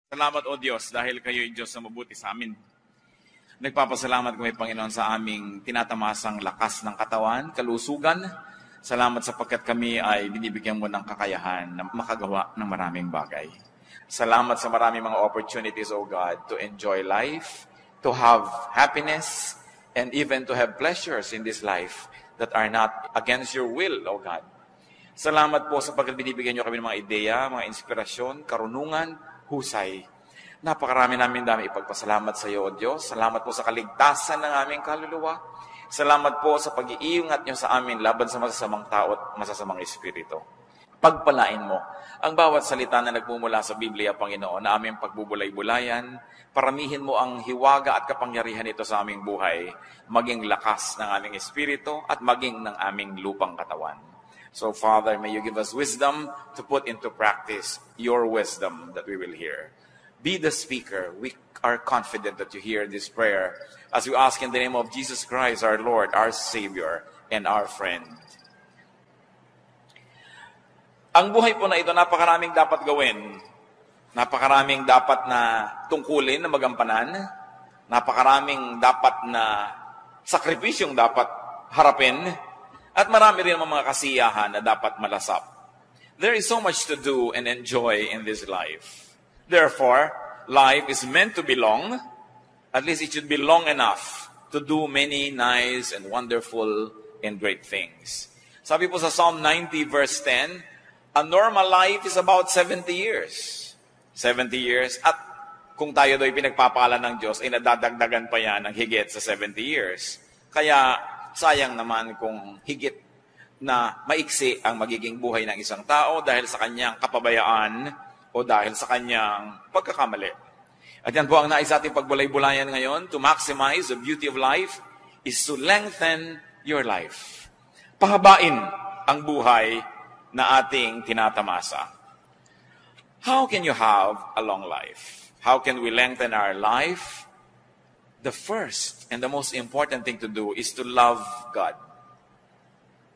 Salamat, O Diyos, dahil kayo'y Diyos na mabuti sa amin. Nagpapasalamat kami, Panginoon, sa aming tinatamasang lakas ng katawan, kalusugan. Salamat sapagkat kami ay binibigyan mo ng kakayahan na makagawa ng maraming bagay. Salamat sa maraming mga opportunities, O God, to enjoy life, to have happiness, and even to have pleasures in this life that are not against your will, O God. Salamat po sapagkat binibigyan nyo kami ng mga ideya, mga inspirasyon, karunungan, husay. Napakarami namin dami ipagpasalamat sa iyo, O Diyos. Salamat po sa kaligtasan ng aming kaluluwa. Salamat po sa pag-iingat niyo sa amin laban sa masasamang tao at masasamang espiritu. Pagpalain mo ang bawat salita na nagmumula sa Biblia, Panginoon, na aming pagbubulay-bulayan. Paramihin mo ang hiwaga at kapangyarihan nito sa aming buhay, maging lakas ng aming espiritu at maging ng aming lupang katawan. So, Father, may you give us wisdom to put into practice your wisdom that we will hear. Be the speaker. We are confident that you hear this prayer as we ask in the name of Jesus Christ, our Lord, our Savior, and our friend. Ang buhay po na ito, napakaraming dapat gawin. Napakaraming dapat na tungkulin na magampanan. Napakaraming dapat na sakripisyong dapat harapin. At marami rin mga kasiyahan na dapat malasap. There is so much to do and enjoy in this life. Therefore, life is meant to be long. At least it should be long enough to do many nice and wonderful and great things. Sabi po sa Psalm 90 verse 10, a normal life is about 70 years. 70 years. At kung tayo do'y pinagpapala ng Diyos, ay nadadagdagan pa yan ng higit sa 70 years. Kaya sayang naman kung higit na maiksi ang magiging buhay ng isang tao dahil sa kanyang kapabayaan o dahil sa kanyang pagkakamali. At yan po ang nais ating pagbulay-bulayan ngayon. To maximize the beauty of life is to lengthen your life. Pahabain ang buhay na ating tinatamasa. How can you have a long life? How can we lengthen our life? The first and the most important thing to do is to love God.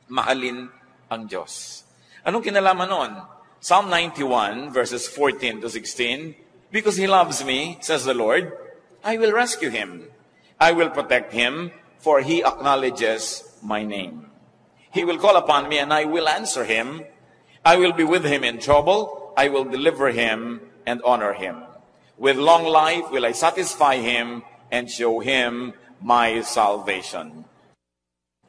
Mahalin ang Diyos. Anong kinalaman nun? Psalm 91, verses 14 to 16, because He loves me, says the Lord, I will rescue Him. I will protect Him, for He acknowledges my name. He will call upon me, and I will answer Him. I will be with Him in trouble. I will deliver Him and honor Him. With long life will I satisfy Him and show Him my salvation.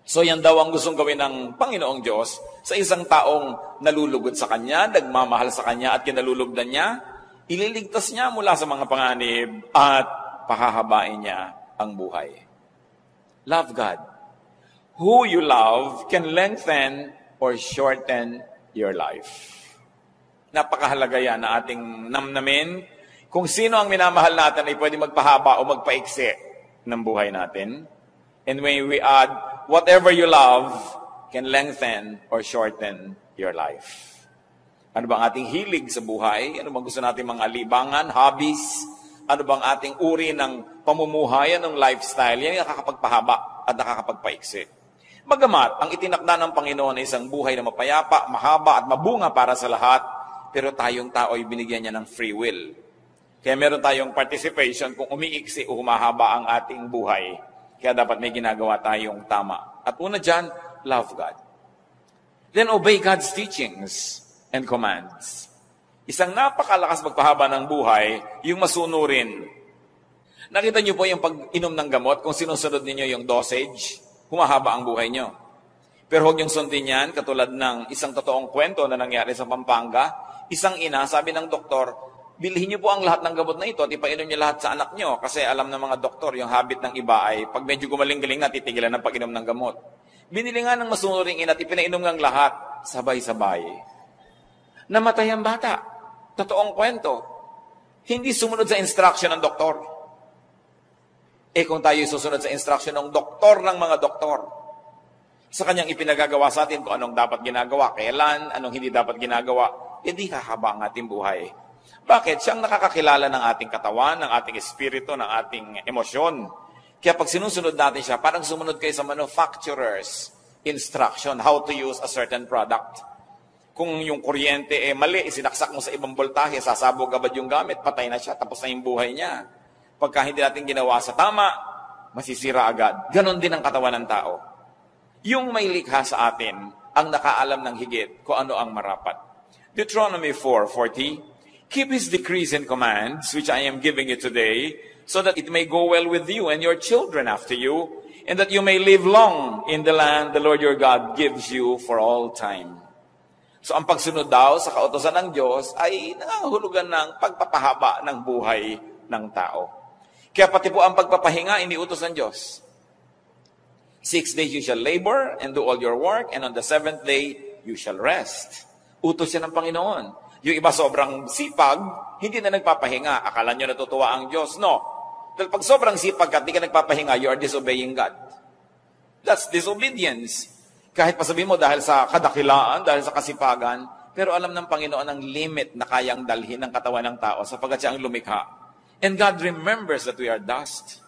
So yan daw ang gustong gawin ng Panginoong Diyos sa isang taong nalulugod sa Kanya, nagmamahal sa Kanya at kinalulugdan niya, ililigtas niya mula sa mga panganib at pahahabain niya ang buhay. Love God. Who you love can lengthen or shorten your life. Napakahalaga yan na ating namnamin. Kung sino ang minamahal natin ay pwede magpahaba o magpaiksi ng buhay natin. And when we add, whatever you love can lengthen or shorten your life. Ano bang ating hilig sa buhay? Ano bang gusto natin mga libangan, hobbies? Ano bang ating uri ng pamumuhay, ng lifestyle? Yan yung nakakapagpahaba at nakakapagpaiksi. Bagamat, ang itinakda ng Panginoon ay isang buhay na mapayapa, mahaba at mabunga para sa lahat, pero tayong tao ay binigyan niya ng free will. Kaya meron tayong participation kung umiiksi o humahaba ang ating buhay. Kaya dapat may ginagawa tayong tama. At una dyan, love God. Then obey God's teachings and commands. Isang napakalakas magpahaba ng buhay, yung masunurin. Nakita niyo po yung pag-inom ng gamot, kung sinusunod ninyo yung dosage, humahaba ang buhay niyo. Pero huwag niyong sundin yan, katulad ng isang totoong kwento na nangyari sa Pampanga. Isang ina, sabi ng doktor, bilhin niyo po ang lahat ng gamot na ito at ipainom niyo lahat sa anak niyo. Kasi alam ng mga doktor, yung habit ng iba ay pag medyo gumaling-galing na, titigilan ng pag-inom ng gamot. Binili nga ng masunuring ina at ipinainom ng lahat, sabay-sabay. Namatay ang bata. Totoong kwento. Hindi sumunod sa instruction ng doktor. Kung tayo susunod sa instruction ng doktor ng mga doktor, sa kanyang ipinagagawa sa atin kung anong dapat ginagawa, kailan, anong hindi dapat ginagawa, di hahaba ang ating buhay. Bakit? Siyang nakakakilala ng ating katawan, ng ating espiritu, ng ating emosyon. Kaya pag sinusunod natin siya, parang sumunod kayo sa manufacturer's instruction, how to use a certain product. Kung yung kuryente mali, sinaksak mo sa ibang voltahe, sasabog agad yung gamit, patay na siya, tapos na yung buhay niya. Pagka hindi natin ginawa sa tama, masisira agad. Ganon din ang katawan ng tao. Yung may likha sa atin, ang nakaalam ng higit kung ano ang marapat. Deuteronomy 4:40, keep His decrees and commands, which I am giving you today, so that it may go well with you and your children after you, and that you may live long in the land the Lord your God gives you for all time. So ang pagsunod daw sa kautosan ng Diyos ay nangangahulugan ng pagpapahaba ng buhay ng tao. Kaya pati po ang pagpapahinga, iniutos ng Diyos. 6 days you shall labor and do all your work, and on the 7th day you shall rest. Utos yan ng Panginoon. Yung iba sobrang sipag, hindi na nagpapahinga. Akala nyo natutuwa ang Diyos? No. Dahil pag sobrang sipag ka at di ka nagpapahinga, you are disobeying God. That's disobedience. Kahit pa sabihin mo dahil sa kadakilaan, dahil sa kasipagan, pero alam ng Panginoon ang limit na kayang dalhin ng katawan ng tao sapagkat siya ang lumikha. And God remembers that we are dust.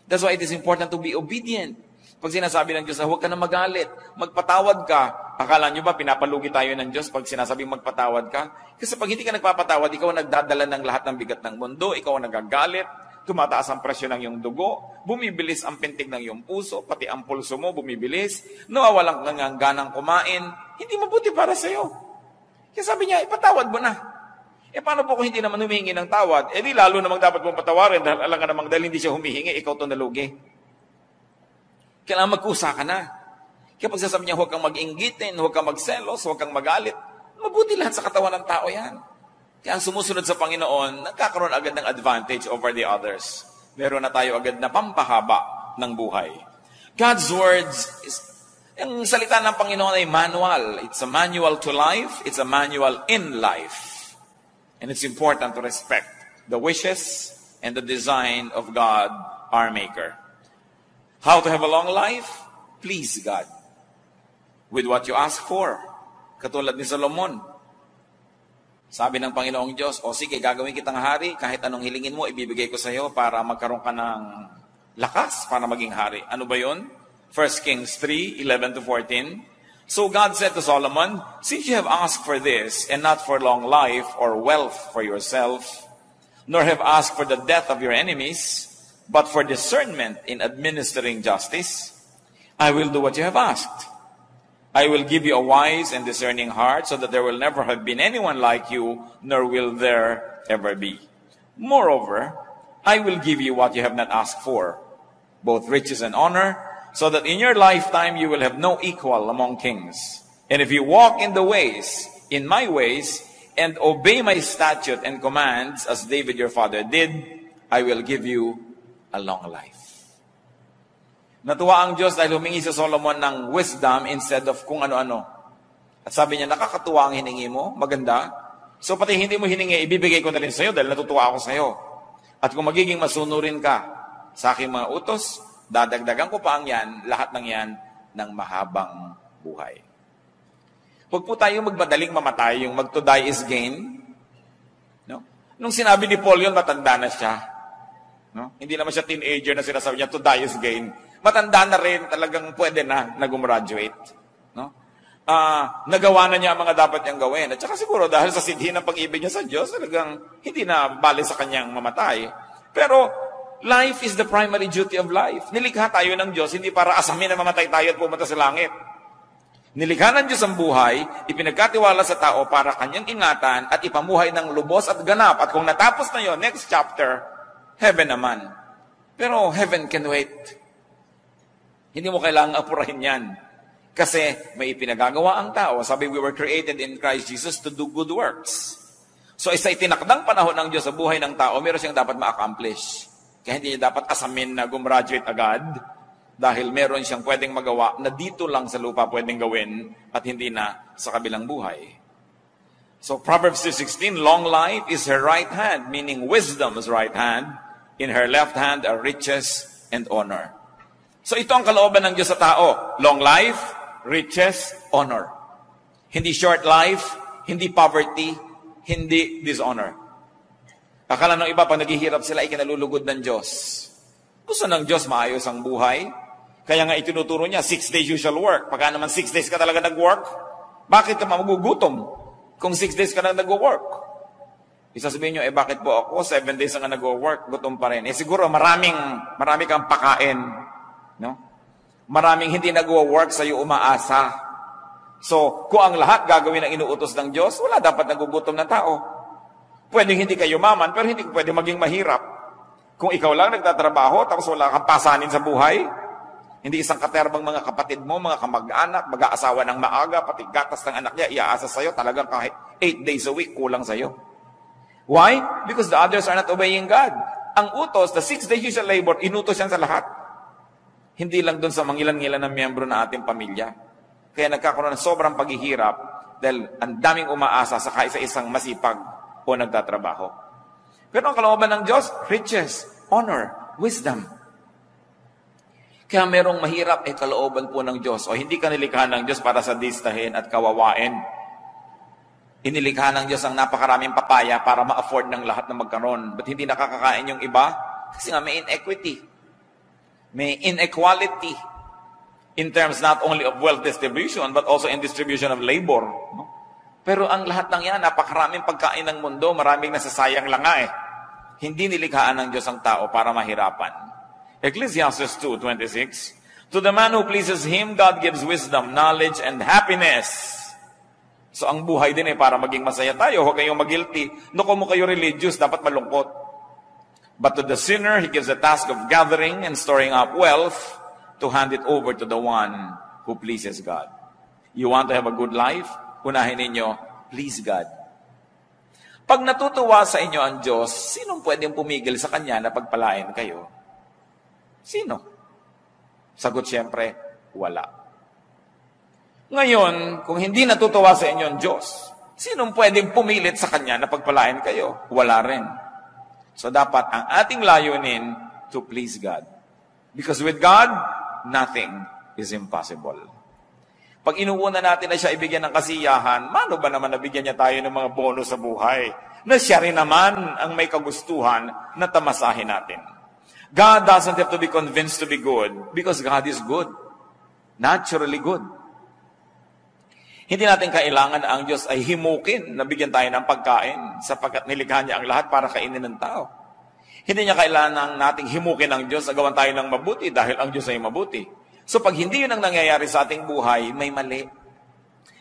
That's why it is important to be obedient. Pag sinasabi ng Diyos na huwag ka na magalit, magpatawad ka, akala nyo ba pinapalugi tayo ng Diyos pag sinasabing magpatawad ka? Kasi pag hindi ka nagpapatawad, ikaw ang nagdadala ng lahat ng bigat ng mundo, ikaw ang nagagalit, tumataas ang presyon ng iyong dugo, bumibilis ang pintig ng iyong puso, pati ang pulso mo bumibilis, nawawalan ka ng ganang kumain, hindi mabuti para sa iyo. Kaya sabi niya, ipatawad mo na. Paano po kung hindi naman humihingi ng tawad? Di lalo namang dapat mong patawarin dahil alam ka namang dahil hindi siya humihingi, ikaw to nalugi. Kailangan magkusa ka na. Kaya pag sasabi niya, huwag kang mag-inggitin, huwag kang magselos, huwag kang magalit, mabuti lahat sa katawan ng tao yan. Kaya ang sumusunod sa Panginoon, nagkakaroon agad ng advantage over the others. Meron na tayo agad na pampahaba ng buhay. God's words, ang salita ng Panginoon ay manual. It's a manual to life. It's a manual in life. And it's important to respect the wishes and the design of God, our Maker. How to have a long life? Please God. With what you ask for. Katulad ni Solomon. Sabi ng Panginoong Diyos, o sige, gagawin kitang hari, kahit anong hilingin mo, ibibigay ko sa iyo para magkaroon ka ng lakas para maging hari. Ano ba yun? 1 Kings 3:11-14. So God said to Solomon, since you have asked for this, and not for long life or wealth for yourself, nor have asked for the death of your enemies, but for discernment in administering justice, I will do what you have asked. I will give you a wise and discerning heart so that there will never have been anyone like you, nor will there ever be. Moreover, I will give you what you have not asked for, both riches and honor, so that in your lifetime you will have no equal among kings. And if you walk in my ways, and obey my statute and commands, as David your father did, I will give you a long life. Natuwa ang Diyos dahil humingi sa Solomon ng wisdom instead of kung ano-ano. At sabi niya, nakakatuwa ang hiningi mo, maganda. So pati hindi mo hiningi, ibibigay ko na rin sa iyo dahil natutuwa ako sa iyo. At kung magiging masunurin ka sa aking mga utos, dadagdagan ko pa ang yan, lahat ng yan, ng mahabang buhay. Huwag po tayong magmadaling mamatay, yung mag to die is gain. No? Nung sinabi ni Paul yun, matanda na siya. No? Hindi naman siya teenager na sinasabi niya, to die is gain. Matanda na rin, talagang pwede na gumraduate. No? Nagawa na niya ang mga dapat niyang gawin. At saka siguro dahil sa sidhi ng pag-ibig niya sa Diyos, talagang hindi na bali sa kanyang mamatay. Pero life is the primary duty of life. Nilikha tayo ng Diyos, hindi para asamin na mamatay tayo at pumunta sa langit. Nilikha ng Diyos ang buhay, ipinagkatiwala sa tao para kanyang ingatan at ipamuhay ng lubos at ganap. At kung natapos na yon, next chapter, heaven naman. Pero heaven can wait. Hindi mo kailangang apurahin yan. Kasi may ipinagagawa ang tao. Sabi, we were created in Christ Jesus to do good works. So isa itinakdang panahon ng Diyos sa buhay ng tao, meron siyang dapat ma-accomplish. Kaya hindi niya dapat asamin na gumraduate agad dahil meron siyang pwedeng magawa na dito lang sa lupa pwedeng gawin at hindi na sa kabilang buhay. So Proverbs 2:16, long life is her right hand, meaning wisdom's right hand. In her left hand are riches and honor. So ito ang kalooban ng Diyos sa tao. Long life, riches, honor. Hindi short life, hindi poverty, hindi dishonor. Akala ng iba, pag naghihirap sila, ikinalulugod ng Diyos. Gusto ng Diyos maayos ang buhay. Kaya nga itinuturo niya, 6 days you shall work. Pagka naman 6 days ka talaga nag-work, Bakit ka magugutom kung 6 days ka na nag-work? Isasabihin nyo, bakit po ako 7 days na nag-work, gutom pa rin? Siguro marami kang pakain. No? Maraming hindi nag-work sa'yo umaasa. So, kung ang lahat gagawin ang inuutos ng Diyos, wala dapat nagugutom na tao. Pwedeng hindi kayo maman, pero hindi pwede maging mahirap. Kung ikaw lang nagtatrabaho, tapos wala kang pasanin sa buhay, hindi isang katerbang mga kapatid mo, mga kamag-anak, mag-aasawa ng maaga, pati gatas ng anak niya, iaasa sa'yo, talagang kahit 8 days a week, kulang sa'yo. Why? Because the others are not obeying God. Ang utos, the 6 days you shall labor, inutos yan sa lahat. Hindi lang doon sa mangilan-ngilan ng miyembro ng ating pamilya. Kaya nagkakaroon ng sobrang paghihirap dahil ang daming umaasa sa kaisa-isang masipag o nagtatrabaho. Pero ang kalooban ng Diyos, riches, honor, wisdom. Kaya merong mahirap kalooban po ng Diyos. O hindi ka nilikha ng Diyos para sadistahin at kawawain. Inilikha ng Diyos ang napakaraming papaya para ma-afford ng lahat na magkaroon. Ba't hindi nakakakain yung iba? Kasi nga may inequity. May inequality in terms not only of wealth distribution but also in distribution of labor. No? Pero ang lahat ng yan, napakaraming pagkain ng mundo, maraming nasasayang lang nga eh. Hindi nilikhaan ng Diyos ang tao para mahirapan. Ecclesiastes 2:26, to the man who pleases Him, God gives wisdom, knowledge, and happiness. So ang buhay din para maging masaya tayo. Huwag kayong mag-guilty. No, kung mo kayo religious, dapat malungkot. But to the sinner, He gives the task of gathering and storing up wealth to hand it over to the one who pleases God. You want to have a good life? Unahin ninyo, please God. Pag natutuwa sa inyo ang Diyos, sinong pwedeng pumigil sa Kanya na pagpalain kayo? Sino? Sagot siyempre, wala. Ngayon, kung hindi natutuwa sa inyo ang Diyos, sinong pwedeng pumilit sa Kanya na pagpalain kayo? Wala rin. So dapat ang ating layunin to please God. Because with God, nothing is impossible. Pag inuuna natin na siya ibigyan ng kasiyahan, mano ba naman nabigyan niya tayo ng mga bonus sa buhay? Na siya rin naman ang may kagustuhan na tamasahin natin. God doesn't have to be convinced to be good because God is good. Naturally good. Hindi natin kailangan na ang Diyos ay himukin na bigyan tayo ng pagkain sapagkat nilikha niya ang lahat para kainin ng tao. Hindi niya kailangan nating himukin ang Diyos na gawan tayo ng mabuti dahil ang Diyos ay mabuti. So pag hindi yun ang nangyayari sa ating buhay, may mali.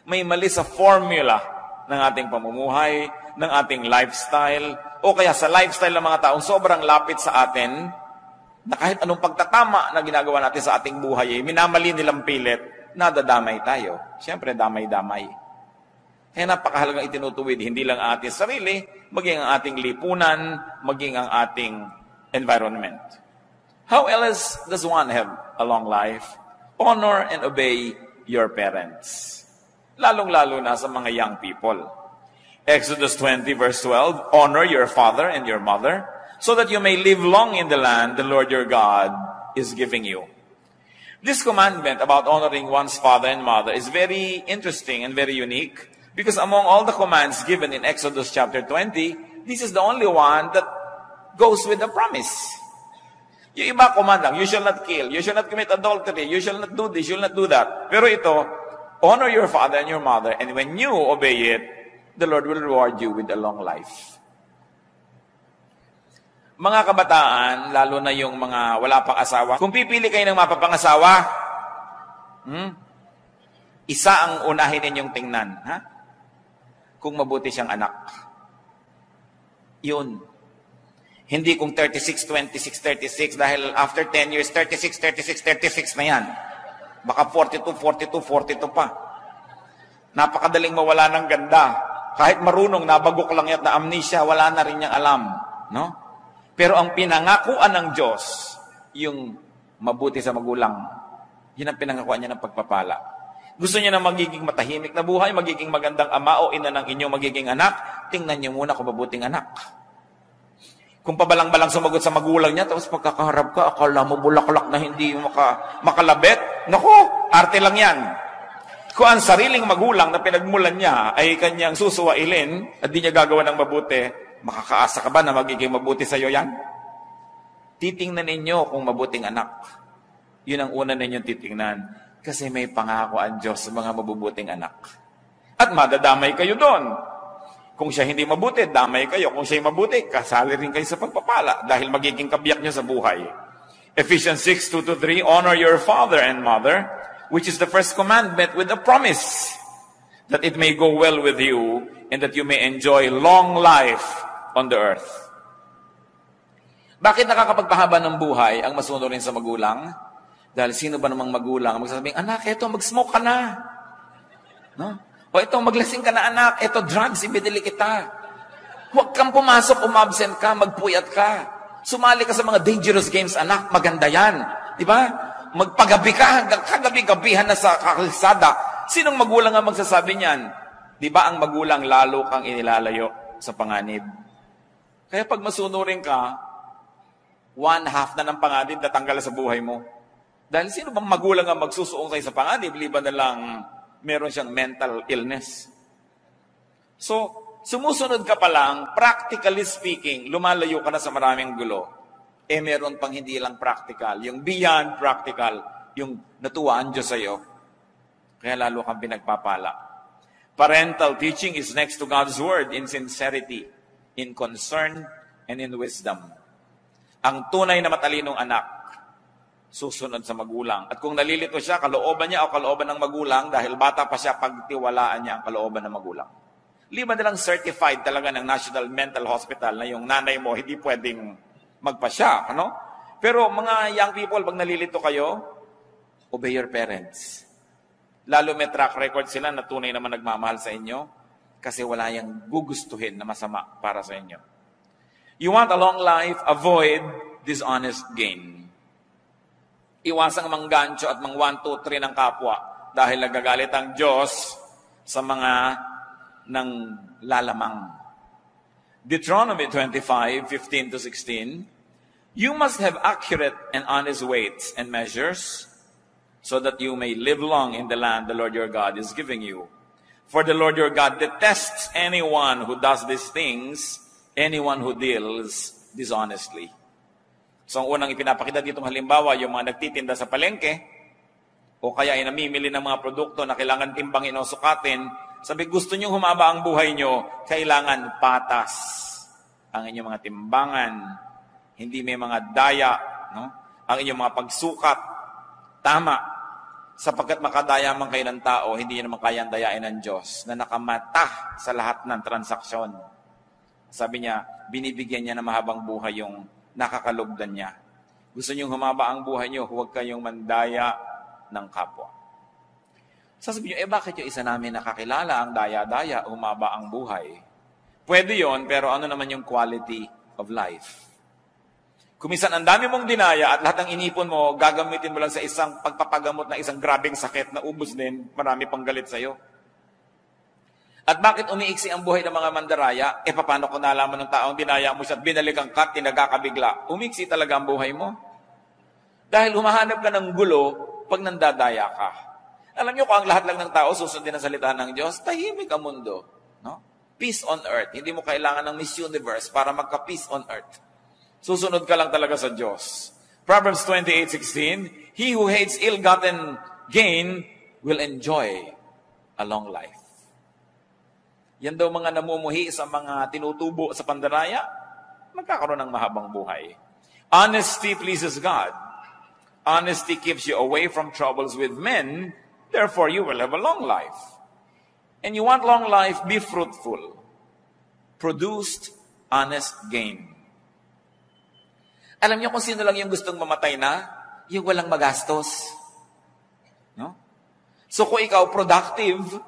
May mali sa formula ng ating pamumuhay, ng ating lifestyle, o kaya sa lifestyle ng mga taong sobrang lapit sa atin, na kahit anong pagtatama na ginagawa natin sa ating buhay, minamali nilang pilit, nadadamay tayo. Siyempre, damay-damay. Kaya napakahalagang itinutuwid, hindi lang ang ating sarili, maging ang ating lipunan, maging ang ating environment. How else does one have a long life? Honor and obey your parents. Lalong-lalo na sa mga young people. Exodus 20 verse 12, honor your father and your mother, so that you may live long in the land the Lord your God is giving you. This commandment about honoring one's father and mother is very interesting and very unique because among all the commands given in Exodus chapter 20, this is the only one that goes with a promise. Yung iba command lang, you shall not kill, you shall not commit adultery, you shall not do this, you shall not do that. Pero ito, honor your father and your mother, and when you obey it, the Lord will reward you with a long life. Mga kabataan, lalo na yung mga wala pang asawa, kung pipili kayo ng mapapangasawa, isa ang unahin ninyong tingnan. Ha? Kung mabuti siyang anak. Yun. Hindi kung 36, 26, 36, dahil after 10 years, 36, 36, 36 na yan. Baka 42, 42, 42 pa. Napakadaling mawala ng ganda. Kahit marunong, nabagok lang yan na amnesia, wala na rin niyang alam. No? Pero ang pinangakuan ng Diyos, yung mabuti sa magulang, yun ang pinangakuan niya ng pagpapala. Gusto niya na magiging matahimik na buhay, magiging magandang ama o ina ng inyong magiging anak, tingnan niyo muna kung mabuting anak. Kung pabalang-balang sumagot sa magulang niya, tapos pagkakaharap ka, akala mo bulaklak na hindi makalabit, naku, arte lang yan. Kung ang sariling magulang na pinagmulan niya ay kanyang susuwailin at di niya gagawa ng mabuti, makakaasa ka ba na magiging mabuti sa iyo yan? Titingnan ninyo kung mabuting anak. Yun ang una ninyong titingnan. Kasi may pangako ang Diyos sa mga mabubuting anak. At madadamay kayo doon. Kung siya hindi mabuti, damay kayo. Kung siya mabuti, kasali rin kayo sa pagpapala dahil magiging kabiyak niya sa buhay. Ephesians 6:2-3, honor your father and mother, which is the first commandment with a promise, that it may go well with you and that you may enjoy long life on the earth. Bakit nakakapagpahaba ng buhay ang masunurin sa magulang? Dahil sino ba namang magulang magsasabing, anak, eto, mag-smoke ka na. No? O ito, maglasing ka na, anak. Ito, drugs, ibinili kita. Huwag kang pumasok, umabsent ka, magpuyat ka. Sumali ka sa mga dangerous games, anak. Maganda yan. Di ba? Magpagabi ka hanggang kagabi-gabihan na sa kalsada. Sinong magulang ang magsasabi niyan? Di ba ang magulang lalo kang inilalayo sa panganib? Kaya pag masunurin ka, 1/2 na ng panganib natanggal sa buhay mo. Dahil sino bang magulang ang magsusuong sa'yo sa panganib, liban na lang meron siyang mental illness. So, sumusunod ka pa lang, practically speaking, lumalayo ka na sa maraming gulo. Meron pang hindi lang practical. Yung beyond practical, yung natuwaan Diyos sa'yo. Kaya lalo kang pinagpapala. Parental teaching is next to God's Word in sincerity, in concern, and in wisdom. Ang tunay na matalinong anak, susunod sa magulang. At kung nalilito siya, kalooban niya o kalooban ng magulang, dahil bata pa siya, pagtiwalaan niya ang kalooban ng magulang. Liban nilang certified talaga ng National Mental Hospital na yung nanay mo hindi pwedeng magpasya. Ano? Pero mga young people, pag nalilito kayo, obey your parents. Lalo may track record sila na tunay naman nagmamahal sa inyo kasi wala yung gugustuhin na masama para sa inyo. You want a long life, avoid dishonest gain. Iwasang manggancho at mang 1, 2, 3 ng kapwa dahil nagagalit ang Diyos sa mga nang lalamang. Deuteronomy 25:15-16, you must have accurate and honest weights and measures so that you may live long in the land the Lord your God is giving you. For the Lord your God detests anyone who does these things, anyone who deals dishonestly. So, ang unang ipinapakita ditong halimbawa, yung mga nagtitinda sa palengke, o kaya ay namimili ng mga produkto na kailangan timbangin o sukatin, sabi, gusto nyo humaba ang buhay nyo, kailangan patas ang inyong mga timbangan, hindi may mga daya, no? Ang inyong mga pagsukat, tama, sapagkat makadaya man kayo ng tao, hindi nyo naman kayang dayain ng Diyos na nakamata sa lahat ng transaksyon. Sabi niya, binibigyan niya na mahabang buhay yung nakakalugdan niya. Gusto niyong humaba ang buhay niyo, huwag kayong mandaya ng kapwa. Sasabihin niyo, bakit yung isa namin nakakilala ang daya-daya, humaba ang buhay? Pwede yon, pero ano naman yung quality of life? Kuminsan, ang dami mong dinaya at lahat ng inipon mo, gagamitin mo lang sa isang pagpapagamot na isang grabing sakit na ubos din, marami pang galit sa'yo. At bakit umiiksi ang buhay ng mga mandaraya? Paano kung nalaman ng taong dinaya mo siya at binalikan ka, tinagakabigla? Umiksi talaga ang buhay mo. Dahil humahanap ka ng gulo pag nandadaya ka. Alam niyo kung ang lahat lang ng tao susundin ang salita ng Diyos, tahimik ang mundo. No? Peace on earth. Hindi mo kailangan ng Miss Universe para magka-peace on earth. Susunod ka lang talaga sa Diyos. Proverbs 28:16, he who hates ill-gotten gain will enjoy a long life. Yan daw mga namumuhi sa mga tinutubo sa pandaraya, magkakaroon ng mahabang buhay. Honesty pleases God. Honesty keeps you away from troubles with men, therefore you will have a long life. And you want long life, be fruitful. Produced honest gain. Alam niyo kung sino lang yung gustong mamatay na? Yung walang magastos. No? So kung ikaw productive,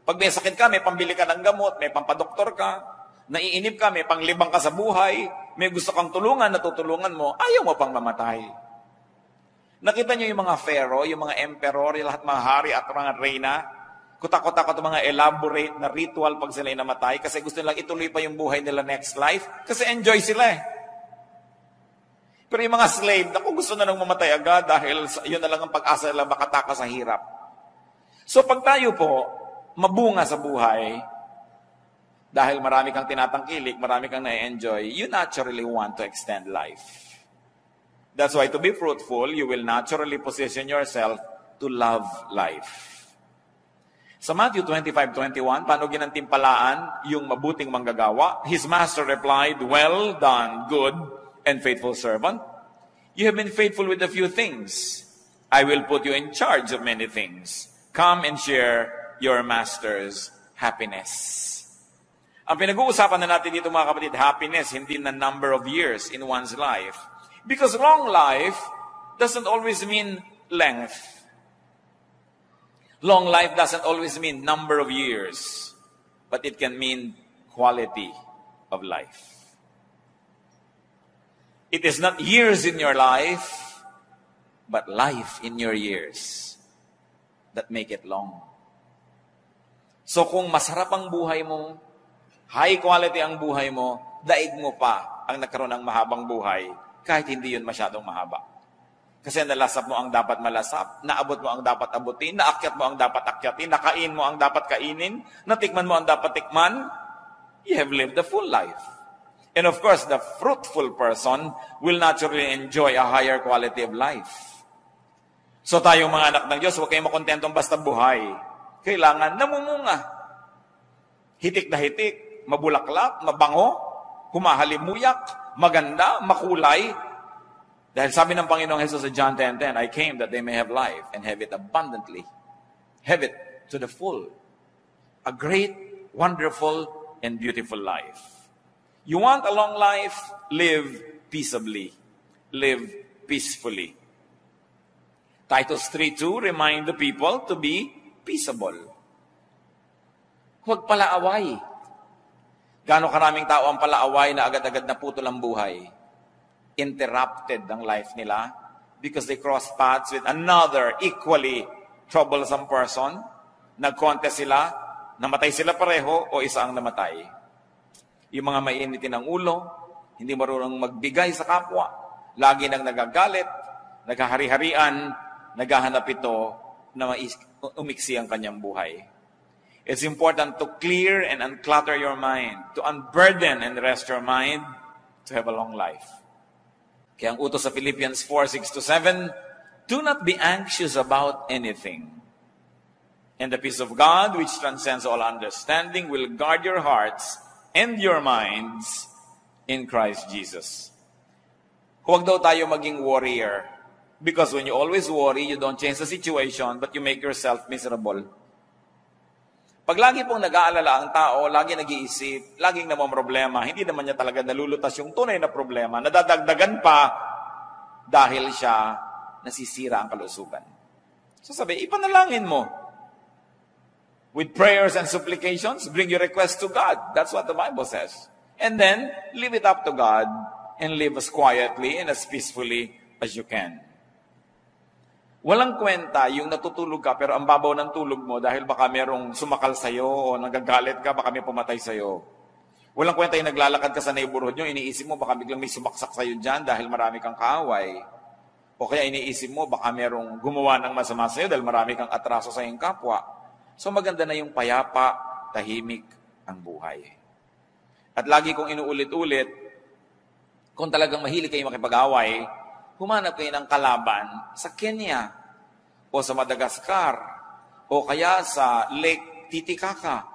pag may sakit ka, may pambili ka ng gamot, may pampadoktor ka, naiinip ka, may panglibang ka sa buhay, may gusto kang tulungan, natutulungan mo, ayaw mo pang mamatay. Nakita niyo yung mga pharaoh, yung mga emperor, yung lahat mga hari at mga reyna, kutakot-takot mga elaborate na ritual pag sila namatay kasi gusto nilang ituloy pa yung buhay nila next life kasi enjoy sila eh. Pero yung mga slave, naku, gusto na nang mamatay agad dahil yun na lang ang pag-asa nila makataka sa hirap. So pag tayo po, mabunga sa buhay, dahil marami kang tinatangkilik, marami kang na-enjoy, you naturally want to extend life. That's why to be fruitful, you will naturally position yourself to love life. Sa Matthew 25:21, paano ginantimpalaan yung mabuting manggagawa? His master replied, "Well done, good and faithful servant. You have been faithful with a few things. I will put you in charge of many things. Come and share your master's happiness." Ang pinag-uusapan na natin dito, mga kapatid, happiness, hindi na number of years in one's life. Because long life doesn't always mean length. Long life doesn't always mean number of years, but it can mean quality of life. It is not years in your life, but life in your years that make it long. So kung masarap ang buhay mo, high quality ang buhay mo, daig mo pa ang nagkaroon ng mahabang buhay, kahit hindi yun masyadong mahaba. Kasi nalasap mo ang dapat malasap, naabot mo ang dapat abutin, naakyat mo ang dapat akyatin, nakain mo ang dapat kainin, natikman mo ang dapat tikman, you have lived a full life. And of course, the fruitful person will naturally enjoy a higher quality of life. So tayong mga anak ng Diyos, huwag kayong makontentong basta buhay. Kailangan namumunga. Hitik na hitik, mabulaklak, mabango, humahalimuyak, maganda, makulay. Dahil sabi ng Panginoong Jesus sa John 10:10, I came that they may have life and have it abundantly. Have it to the full. A great, wonderful, and beautiful life. You want a long life? Live peaceably. Live peacefully. Titus 3:2 remind the people to be peaceable. Huwag palaaway. Gaano karaming tao ang palaaway na agad-agad na putol ang buhay. Interrupted ang life nila because they cross paths with another equally troublesome person. Nag-contest sila, namatay sila pareho o isa ang namatay. Yung mga mainitin ng ulo, hindi marunong magbigay sa kapwa, lagi nang nagagalit, naghahari-harian, naghahanap ito na umiksi ang kanyang buhay. It's important to clear and unclutter your mind, to unburden and rest your mind, to have a long life. Kaya ang utos sa Philippians 4:6-7, do not be anxious about anything. And the peace of God, which transcends all understanding, will guard your hearts and your minds in Christ Jesus. Huwag daw tayo maging warrior. Because when you always worry, you don't change the situation, but you make yourself miserable. Pag lagi pong nag-aalala ang tao, lagi nag-iisip, laging namamroblema, hindi naman niya talaga nalulutas yung tunay na problema, nadadagdagan pa dahil siya nasisira ang kalusugan. So sabi, ipanalangin mo. With prayers and supplications, bring your request to God. That's what the Bible says. And then, leave it up to God and live as quietly and as peacefully as you can. Walang kwenta yung natutulog ka pero ang babaw ng tulog mo dahil baka merong sumakal sa'yo o nagagalit ka, baka may pumatay sa'yo. Walang kwenta yung naglalakad ka sa neighborhood nyo, iniisip mo baka biglang may sumaksak sa'yo dyan dahil marami kang kaaway. O kaya iniisip mo baka merong gumawa ng masama sa'yo dahil marami kang atraso sa iyong kapwa. So maganda na yung payapa, tahimik ang buhay. At lagi kong inuulit-ulit, kung talagang mahilig kayo makipag-away, humanap kayo ng kalaban sa Kenya o sa Madagascar o kaya sa Lake Titicaca.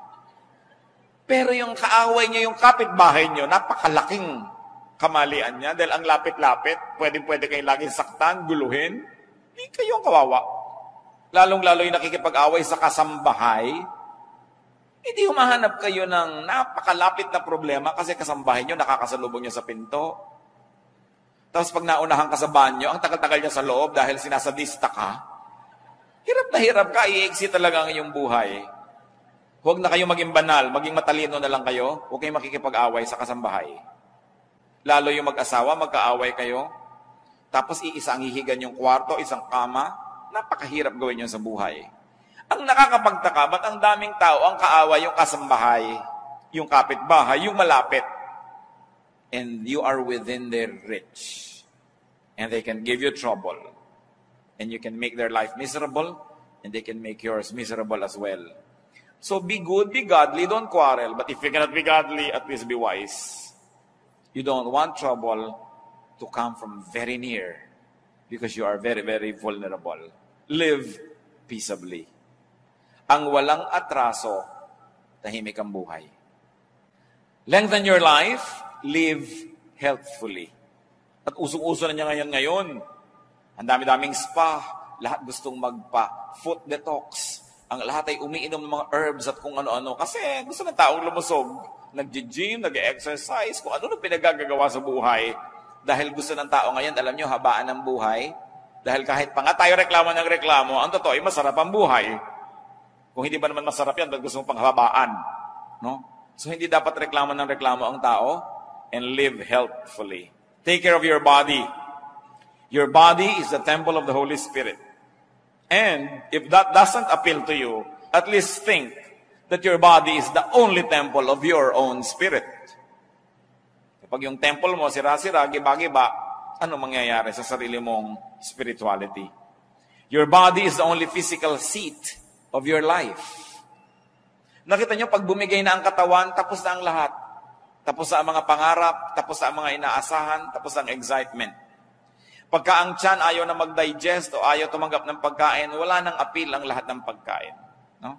Pero yung kaaway nyo, yung kapitbahay nyo, napakalaking kamalian niya dahil ang lapit-lapit, pwede kayo laging saktan, guluhin. Hindi kayo ang kawawa. Lalong-lalo yung nakikipag-away sa kasambahay, hindi humahanap kayo ng napakalapit na problema kasi kasambahay nyo, nakakasalubong nyo sa pinto. Tapos pag naunahan ka sa banyo, ang tagal-tagal niya sa loob dahil sinasadista ka, hirap na hirap ka, iiksi talaga ang iyong buhay. Huwag na kayo maging banal, maging matalino na lang kayo, huwag kayong makikipag-away sa kasambahay. Lalo yung mag-asawa, magkaaway kayo, tapos iisa ang hihigan yung kwarto, isang kama, napakahirap gawin yun sa buhay. Ang nakakapagtaka, ba't ang daming tao ang kaaway yung kasambahay, yung kapitbahay, yung malapit? And you are within their reach. And they can give you trouble. And you can make their life miserable, and they can make yours miserable as well. So be good, be godly, don't quarrel. But if you cannot be godly, at least be wise. You don't want trouble to come from very near, because you are very, very vulnerable. Live peaceably. ang walang atraso, tahimik ang buhay. Lengthen your life, live healthfully. At usong-uso na niya ngayon. Ang dami-daming spa, lahat gustong magpa-foot detox. Ang lahat ay umiinom ng mga herbs at kung ano-ano. Kasi gusto ng taong lumusog. Nag-gym, nag-exercise, kung ano pinagagagawa sa buhay. Dahil gusto ng tao ngayon, alam nyo, habaan ng buhay. Dahil kahit pa nga tayo reklamo ng reklamo, ang totoo ay masarap ang buhay. Kung hindi ba naman masarap yan, ba't gusto mong panghabaan? No? So hindi dapat reklamo ng reklamo ang tao and live healthfully. Take care of your body. Your body is the temple of the Holy Spirit. And if that doesn't appeal to you, at least think that your body is the only temple of your own spirit. Kapag yung temple mo, sira-sira, giba-giba, ano mangyayari sa sarili mong spirituality? Your body is the only physical seat of your life. Nakita nyo, pag bumigay na ang katawan, tapos na ang lahat. Tapos na ang mga pangarap, tapos na ang mga inaasahan, tapos na ang excitement. Pagka ang tiyan ayaw na mag-digest o ayaw tumanggap ng pagkain, wala nang appeal ang lahat ng pagkain. No?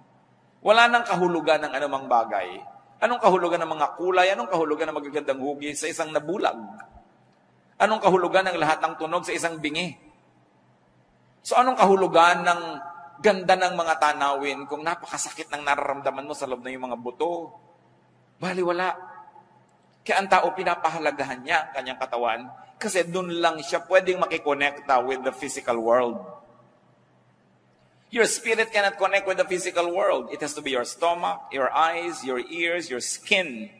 Wala nang kahulugan ng anumang bagay. Anong kahulugan ng mga kulay? Anong kahulugan ng magagandang hugis sa isang nabulag? Anong kahulugan ng lahat ng tunog sa isang bingi? So anong kahulugan ng ganda ng mga tanawin kung napakasakit ng nararamdaman mo sa loob ng iyong mga buto? Baliwala. Kaya ang tao pinapahalagahan niya ang kanyang katawan kasi doon lang siya pwedeng makikonekta with the physical world. Your spirit cannot connect with the physical world. It has to be your stomach, your eyes, your ears, your skin.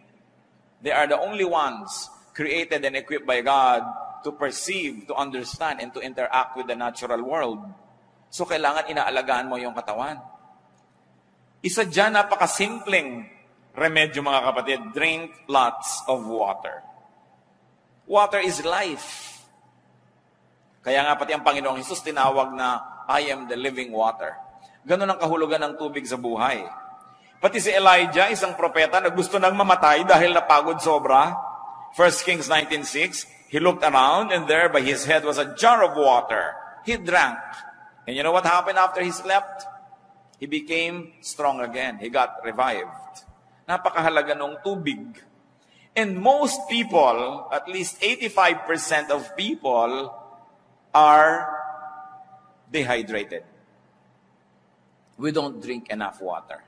They are the only ones created and equipped by God to perceive, to understand, and to interact with the natural world. So kailangan inaalagaan mo yung katawan. Isa dyan, napakasimpleng remedyo mga kapatid. Drink lots of water. Water is life. Kaya nga pati ang Panginoong Hesus tinawag na, I am the living water. Ganun ang kahulugan ng tubig sa buhay. Pati si Elijah, isang propeta na gusto nang mamatay dahil napagod sobra. 1 Kings 19:6, he looked around and there by his head was a jar of water. He drank. And you know what happened after he slept? He became strong again. He got revived. Napakahalaga ng tubig. And most people, at least 85% of people, are dehydrated. We don't drink enough water.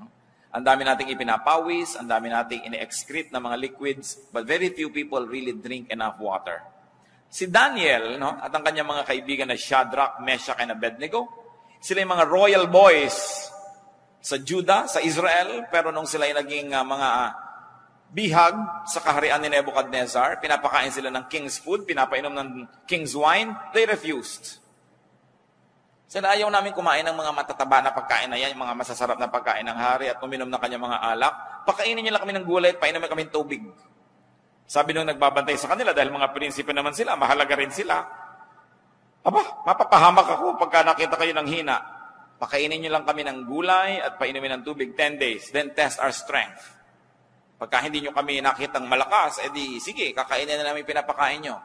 No? Ang dami nating ipinapawis, ang dami nating ine-excrete na mga liquids, but very few people really drink enough water. Si Daniel, no, at ang kanyang mga kaibigan na Shadrach, Meshach, and Abednego, sila yung mga royal boys sa Judah, sa Israel, pero nung sila yung naging mga bihag sa kaharian ni Nebuchadnezzar, pinapakain sila ng king's food, pinapainom ng king's wine, they refused. Sila, ayaw namin kumain ng mga matataba na pagkain na yan, yung mga masasarap na pagkain ng hari at uminom ng kanyang mga alak. Pakainin niyo lang kami ng gulay at painumin kami ng tubig. Sabi nung nagbabantay sa kanila, dahil mga prinsipe naman sila, mahalaga rin sila. Aba, mapapahamak ako pagka nakita kayo ng hina. Pakainin niyo lang kami ng gulay at painumin ng tubig 10 days, then test our strength. Pagka hindi nyo kami nakitang malakas, edi sige, kakainin na namin pinapakain nyo.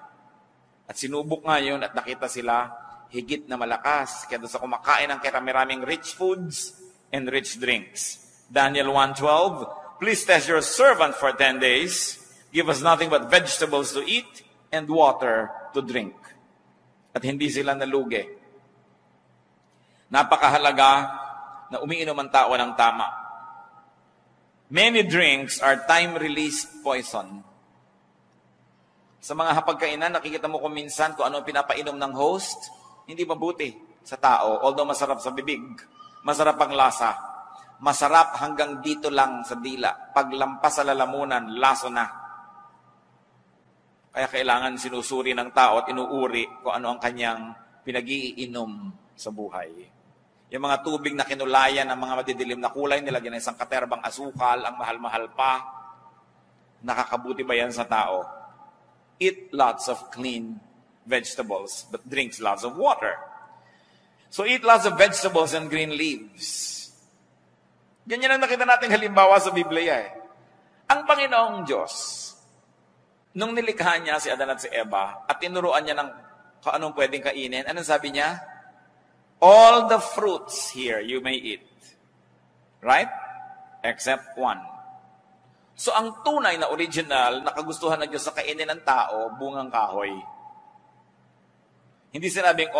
At sinubok nga yun at nakita sila higit na malakas. Kaya doon sa kumakain ng karami-raming rich foods and rich drinks. Daniel 1:12, please test your servant for 10 days. Give us nothing but vegetables to eat and water to drink. At hindi sila nalugi. Napakahalaga na umiinom ang tao ng tama. Many drinks are time-released poison. Sa mga hapagkainan, nakikita mo kung minsan kung ano pinapainom ng host, hindi mabuti sa tao. Although masarap sa bibig, masarap ang lasa. Masarap hanggang dito lang sa dila. Paglampas sa lalamunan, laso na. Kaya kailangan sinusuri ng tao at inuuri kung ano ang kanyang pinag-iinom sa buhay. Yung mga tubig na kinulayan ng mga madidilim na kulay, nilagyan ng isang katerbang asukal, ang mahal-mahal pa. Nakakabuti ba yan sa tao? Eat lots of clean vegetables, but drinks lots of water. So eat lots of vegetables and green leaves. Ganyan ang nakita nating halimbawa sa Biblia eh. Ang Panginoong Diyos, nung nilikha niya si Adan at si Eva, at tinuruan niya ng kung anong pwedeng kainin, anong sabi niya? All the fruits here you may eat. Right? Except one. So ang tunay na original na kagustuhan ng Diyos sa kainin ng tao, bungang kahoy. Hindi sinabing,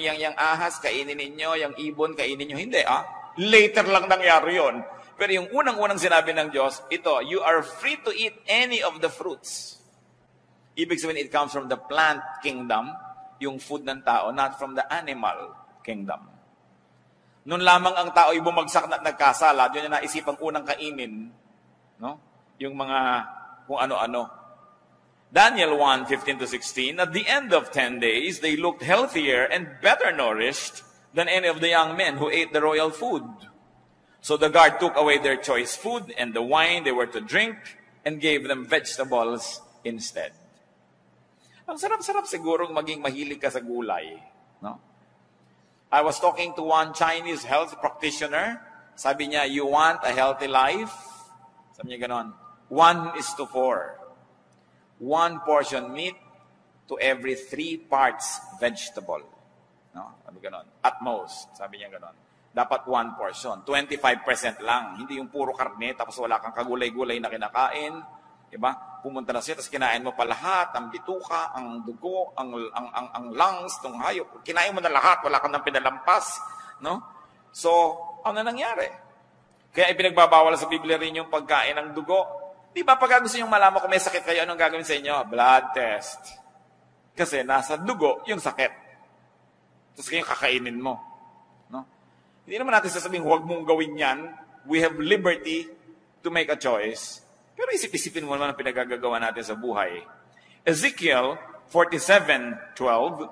yung ahas, kainin ninyo, yung ibon, kainin ninyo. Hindi, Later lang nangyari yon. Pero yung unang-unang sinabi ng Diyos, ito, you are free to eat any of the fruits. Ibig sabihin, it comes from the plant kingdom, yung food ng tao, not from the animal kingdom. Noon lamang ang tao ay bumagsak na nagkasala, yun yung naisipang unang kainin, no? Yung mga kung ano-ano. Daniel 1:15-16, at the end of 10 days, they looked healthier and better nourished than any of the young men who ate the royal food. So the guard took away their choice food and the wine they were to drink and gave them vegetables instead. Ang sarap-sarap sigurong maging mahilig ka sa gulay. No? I was talking to one Chinese health practitioner. Sabi niya, you want a healthy life? Sabi niya ganon. 1:4. 1 portion meat to every 3 parts vegetable. No? Sabi ganon. At most. Sabi niya ganon. Dapat 1 portion. 25% lang. Hindi yung puro karne, tapos wala kang kagulay-gulay na kinakain. Diba? Pumunta na siya, tapos kinain mo pa lahat, ang bituka, ang dugo, ang lungs, ng hayop. Kinain mo na lahat, wala kang nang pinalampas. No? So, ano nangyari? Kaya ipinagbabawal sa Biblia rin yung pagkain ng dugo. Di ba pag gusto nyo malaman kung may sakit kayo, anong gagawin sa inyo? Blood test. Kasi nasa dugo yung sakit. Tapos kayo kakainin mo. No? Hindi naman natin sasabihin, huwag mong gawin yan. We have liberty to make a choice. Pero isip-isipin mo naman ang pinagagagawa natin sa buhay. Ezekiel 47:12,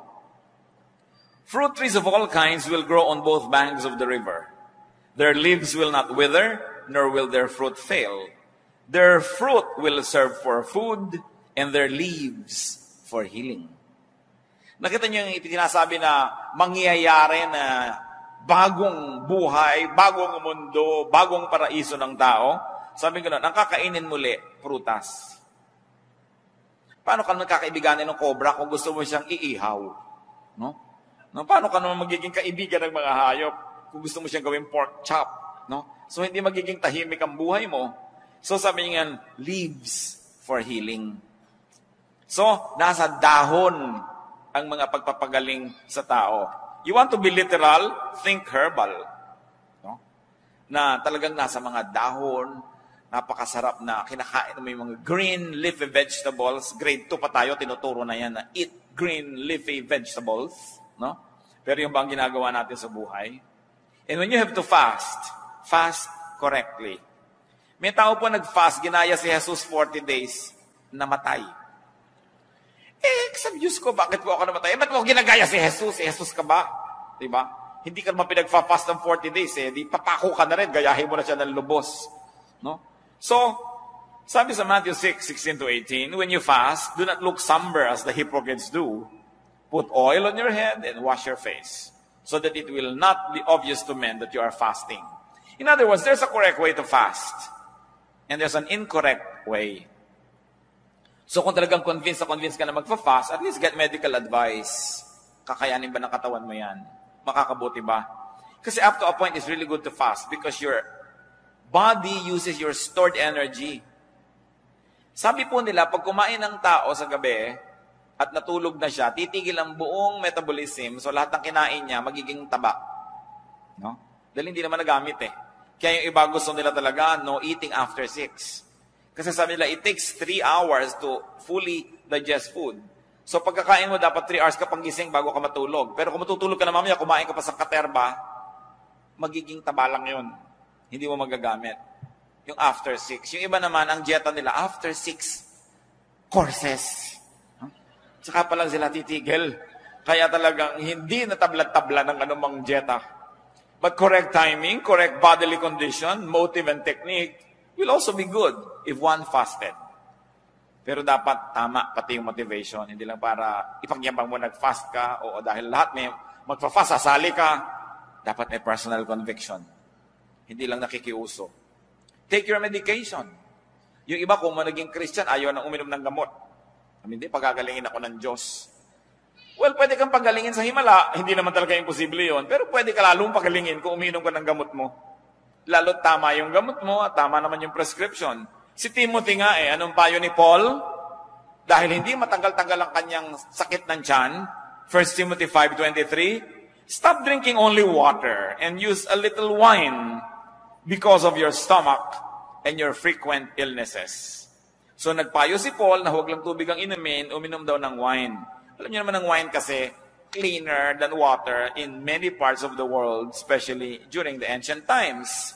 fruit trees of all kinds will grow on both banks of the river. Their leaves will not wither, nor will their fruit fail. Their fruit will serve for food, and their leaves for healing. Nakita niyo yung itinasabi na mangyayari na bagong buhay, bagong mundo, bagong paraiso ng tao. Sabi ko na, ang kakainin muli, prutas. Paano ka nagkakaibiganin ng cobra kung gusto mo siyang iihaw? No? Paano ka naman magiging kaibigan ng mga hayop kung gusto mo siyang gawing pork chop? No? So, hindi magiging tahimik ang buhay mo. So, sabi niya, leaves for healing. So, nasa dahon ang mga pagpapagaling sa tao. You want to be literal? Think herbal. No? Na talagang nasa mga dahon, napakasarap na kinakain mo yung mga green leafy vegetables. Grade 2 pa tayo, tinuturo na yan na eat green leafy vegetables. No? Pero yung bang ginagawa natin sa buhay? And when you have to fast correctly. May tao po nag-fast, ginaya si Jesus 40 days, namatay. Sabi Diyos ko, bakit po ako namatay? Ba't mo ginagaya si Jesus? Jesus ka ba? Diba? Hindi ka naman pinag-fast ng 40 days. Di papako ka na rin, gayahin mo na siya ng lubos. No? So, sabi sa Matthew 6:16-18, when you fast, do not look somber as the hypocrites do. Put oil on your head and wash your face, so that it will not be obvious to men that you are fasting. In other words, there's a correct way to fast. And there's an incorrect way. So kung talagang convinced ka na magpa-fast, at least get medical advice. Kakayanin ba ng katawan mo yan? Makakabuti ba? Kasi up to a point, it's really good to fast because your body uses your stored energy. Sabi po nila, pag kumain ng tao sa gabi at natulog na siya, titigil ang buong metabolism, so lahat ng kinain niya magiging taba. No? Dahil hindi naman nagamit Kaya yung iba gusto nila talaga, no eating after 6. Kasi sabi nila, it takes 3 hours to fully digest food. So pagkakain mo, dapat 3 hours ka pang gising bago ka matulog. Pero kung matutulog ka na mamaya, kumain ka pa sa katerba, magiging taba lang yun. Hindi mo magagamit. Yung after 6. Yung iba naman, ang dieta nila, after 6 courses. Tsaka pa lang sila titigil. Kaya talagang hindi natabla-tabla ng anumang dieta. But correct timing, correct bodily condition, motive and technique will also be good if one fasted. Pero dapat tama pati yung motivation. Hindi lang para ipagyabang mo nag-fast ka o dahil lahat may magpa-fast, sasali ka. Dapat may personal conviction. Hindi lang nakikiuso. Take your medication. Yung iba kung naging Christian, ayaw nang uminom ng gamot. Hindi, pagagalingin ako ng Diyos. Well, pwede kang pagalingin sa himala. Hindi naman talaga imposible yon. Pero pwede ka lalong pagalingin kung uminom ka ng gamot mo. Lalo't tama yung gamot mo at tama naman yung prescription. Si Timothy nga anong payo ni Paul? Dahil hindi matagal-tagal ang kanyang sakit ng tiyan, 1 Timothy 5:23, stop drinking only water and use a little wine because of your stomach and your frequent illnesses. So nagpayo si Paul na huwag lang tubig ang inumin, uminom daw ng wine. Alam niyo naman ang wine kasi cleaner than water in many parts of the world, especially during the ancient times.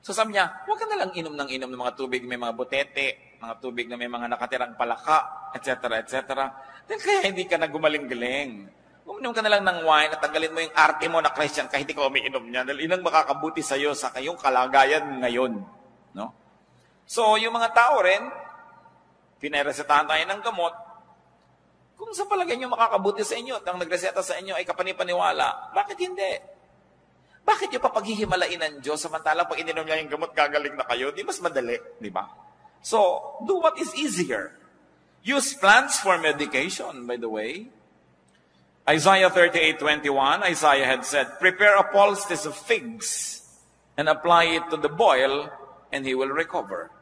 So sabi niya, huwag ka nalang inom ng mga tubig, may mga butete, mga tubig na may mga nakatirang palaka, etc., etc. Then kaya hindi ka na gumaling-galing. Uminom ka na lang ng wine at tanggalin mo yung arte mo na Christian kahit hindi ka umiinom niya. Dahil inang makakabuti sa iyo sa kayong kalagayan ngayon. No? So, yung mga tao rin, pinaresetahan tayo ng gamot. Kung sa palagay nyo makakabuti sa inyo at ang nagreseta sa inyo ay kapanipaniwala, bakit hindi? Bakit yung papaghihimalain ng Diyos samantalang pag ininom niya yung gamot, gagaling na kayo? Di mas madali, di ba? So, do what is easier. Use plants for medication, by the way. Isaiah 38:21, Isaiah had said, prepare a poultice of figs and apply it to the boil and he will recover.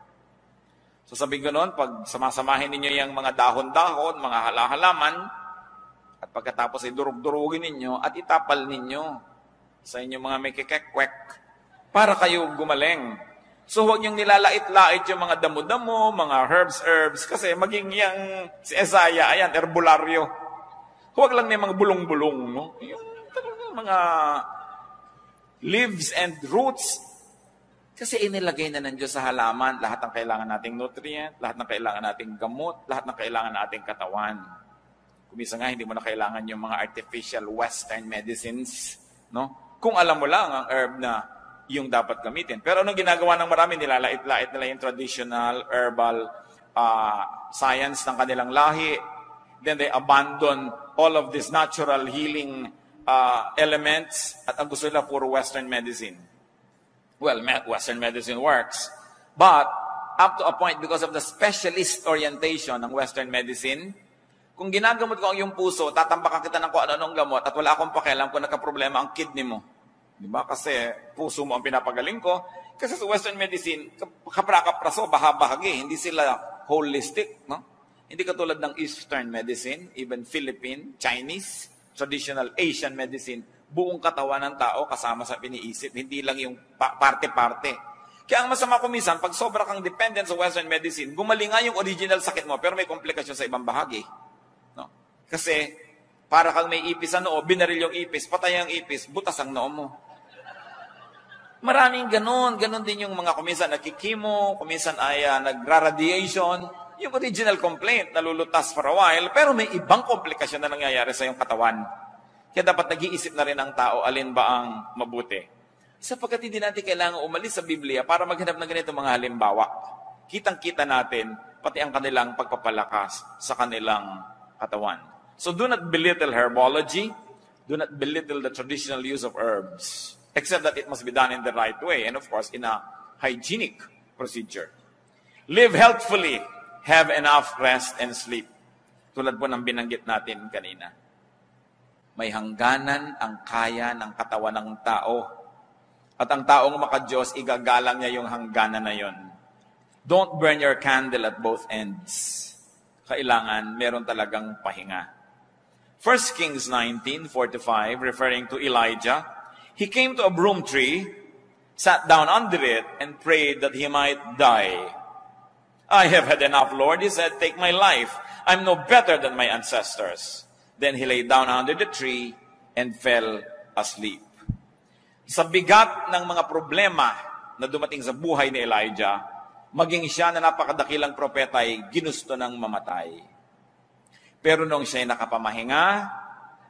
So sabi ko noon, pag samasamahin ninyo yung mga dahon-dahon, mga halaman, at pagkatapos ay durug-durugin ninyo at itapal ninyo sa inyong mga may kikekwek para kayo gumaling. So huwag niyong nilalait-lait yung mga damo-damo, mga herbs, kasi maging yung si Isaiah, ayan, herbularyo. Huwag lang may mga bulong-bulong, no? Yung talagang mga leaves and roots. Kasi inilagay na ng Diyos sa halaman lahat ng kailangan nating nutrient, lahat ng kailangan nating gamot, lahat ng kailangan nating katawan. Kumisa nga, hindi mo na kailangan yung mga artificial western medicines, no? Kung alam mo lang ang herb na yung dapat gamitin. Pero anong ginagawa ng marami? Nilalait-lait nila yung traditional herbal science ng kanilang lahi. Then they abandon all of these natural healing elements at ang gusto nila puro Western medicine. Well, Western medicine works. But up to a point, because of the specialist orientation ng Western medicine, kung ginagamot ko ang iyong puso, tatambakan kita ng kung ano-anong gamot at wala akong pakialam kung nagka-problema ang kidney mo. Diba? Kasi puso mo ang pinapagaling ko. Kasi sa Western medicine, kapra-kapraso, bahagi. Hindi sila holistic. No? Hindi katulad ng Eastern medicine, even Philippine, Chinese, traditional Asian medicine. Buong katawan ng tao kasama sa piniisip. Hindi lang yung parte-parte. Kaya ang masama kumisan, pag sobra kang dependent sa Western medicine, gumaling nga yung original sakit mo, pero may komplikasyon sa ibang bahagi. No? Kasi, para kang may ipis sa noo, binaril yung ipis, patay ang ipis, butas ang noo mo. Maraming ganon din yung mga kuminsan nagkikimo, kuminsan ay nagra-radiation. Yung original complaint, nalulutas for a while, pero may ibang komplikasyon na nangyayari sa iyong katawan. Kaya dapat nag-iisip na rin ang tao, alin ba ang mabuti. Sapagkat hindi natin kailangan umalis sa Biblia para maghanap ng ganito mga halimbawa. Kitang-kita natin, pati ang kanilang pagpapalakas sa kanilang katawan. So do not belittle herbology, do not belittle the traditional use of herbs, except that it must be done in the right way, and of course, in a hygienic procedure. Live healthfully, have enough rest and sleep. Tulad po ng binanggit natin kanina. May hangganan ang kaya ng katawan ng tao. At ang taong maka-Diyos, igagalang niya yung hangganan na yon. Don't burn your candle at both ends. Kailangan, meron talagang pahinga. 1 Kings 19:45, referring to Elijah, he came to a broom tree, sat down under it, and prayed that he might die. I have had enough, Lord, he said, take my life. I'm no better than my ancestors. Then he lay down under the tree and fell asleep. Sa bigat ng mga problema na dumating sa buhay ni Elijah, maging siya na napakadakilang propeta ay ginusto ng mamatay. Pero nung siya ay nakapamahinga,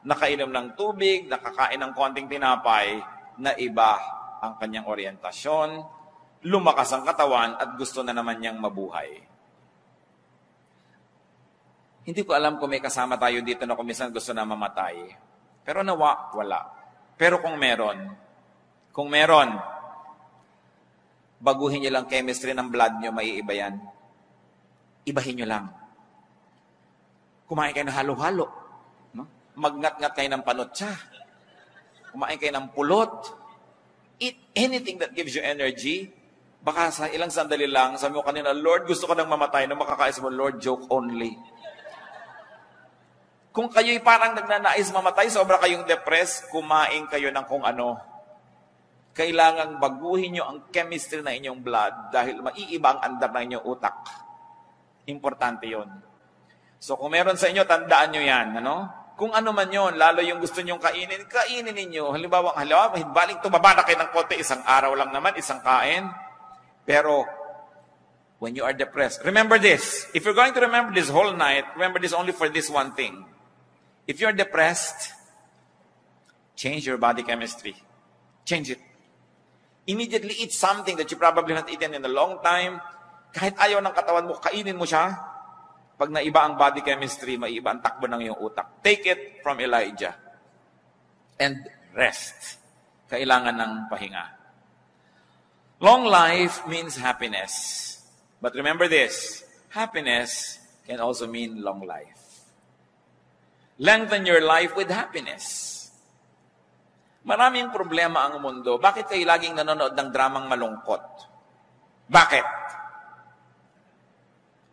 nakainom ng tubig, nakakain ng konting tinapay, na iba ang kanyang orientasyon, lumakas ang katawan at gusto na naman niyang mabuhay. Hindi ko alam kung may kasama tayo dito na kumisan gusto na mamatay. Pero nawa, wala. Pero kung meron, baguhin niyo lang chemistry ng blood niyo, maiiba yan. Ibahin niyo lang. Kumain kayo ng halo-halo. No? Magngat-ngat kayo ng panotsa. Kumain kayo ng pulot. Eat anything that gives you energy. Baka sa ilang sandali lang, sabi mo kanina, Lord, gusto ko nang mamatay. Nung makakais mo, Lord, joke only. Kung kayo'y parang nagnanais mamatay, sobra kayong depressed, kumain kayo ng kung ano. Kailangang baguhin nyo ang chemistry na inyong blood dahil maiiba ang andar na inyong utak. Importante yon. So kung meron sa inyo, tandaan nyo yan. Ano? Kung ano man yon, lalo yung gusto nyong kainin, kainin ninyo. Halimbawa, baling tumaba na kayo ng konti, isang araw lang naman, isang kain. Pero, when you are depressed, remember this. If you're going to remember this whole night, remember this only for this one thing. If you're depressed, change your body chemistry. Change it. Immediately eat something that you probably haven't eaten in a long time. Kahit ayaw ng katawan mo, kainin mo siya. Pag naiba ang body chemistry, maiba ang takbo ng iyong utak. Take it from Elijah. And rest. Kailangan ng pahinga. Long life means happiness. But remember this, happiness can also mean long life. Lengthen your life with happiness. Maraming problema ang mundo. Bakit kayo laging nanonood ng dramang malungkot? Bakit?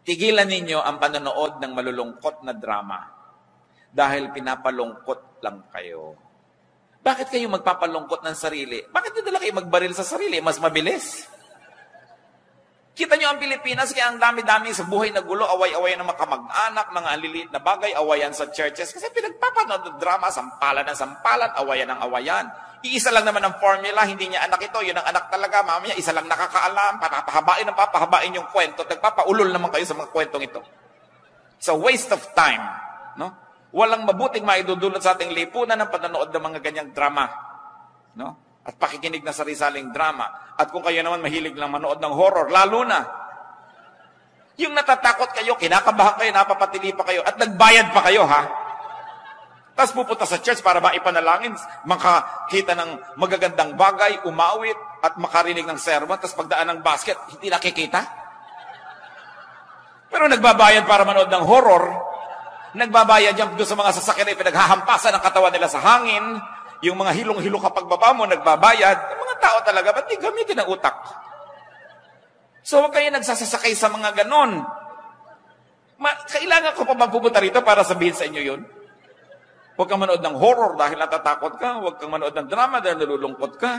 Tigilan ninyo ang panonood ng malulungkot na drama. Dahil pinapalungkot lang kayo. Bakit kayo magpapalungkot ng sarili? Bakit hindi kayo magbaril sa sarili? Mas mabilis. Kita nyo ang Pilipinas, kaya ang dami-dami sa buhay na gulo, away-away ng mga kamag-anak, mga aliliit na bagay, awayan sa churches. Kasi pinagpapanood ng drama, sampalan ng sampalan, awayan ng awayan. Iisa lang naman ang formula, hindi niya anak ito, yun ang anak talaga, mamaya isa lang nakakaalam, papahabain yung kwento, nagpapaulol naman kayo sa mga kwentong ito. It's a waste of time. No? Walang mabuting maidudulot sa ating lipunan ng panonood ng mga ganyang drama. No? At pakikinig na sari-saling drama. At kung kayo naman mahilig lang manood ng horror, lalo na. Yung natatakot kayo, kinakabahan kayo, napapatili pa kayo, at nagbayad pa kayo, ha? Tapos pupunta sa church para maipanalangin, makakita ng magagandang bagay, umawit, at makarinig ng sermon, tapos pagdaan ng basket, hindi nakikita. Pero nagbabayad para manood ng horror, nagbabayad yan doon sa mga sasakyan na pinaghahampasan ng katawan nila sa hangin, yung mga hilong-hilo kapag baba mo, nagbabayad. Ang mga tao talaga, ba't di gamitin ang utak? So, huwag kayo nagsasasakay sa mga ganon. Kailangan ko pa magpupunta rito para sabihin sa inyo yun? Huwag kang manood ng horror dahil natatakot ka. Huwag kang manood ng drama dahil nalulungkot ka.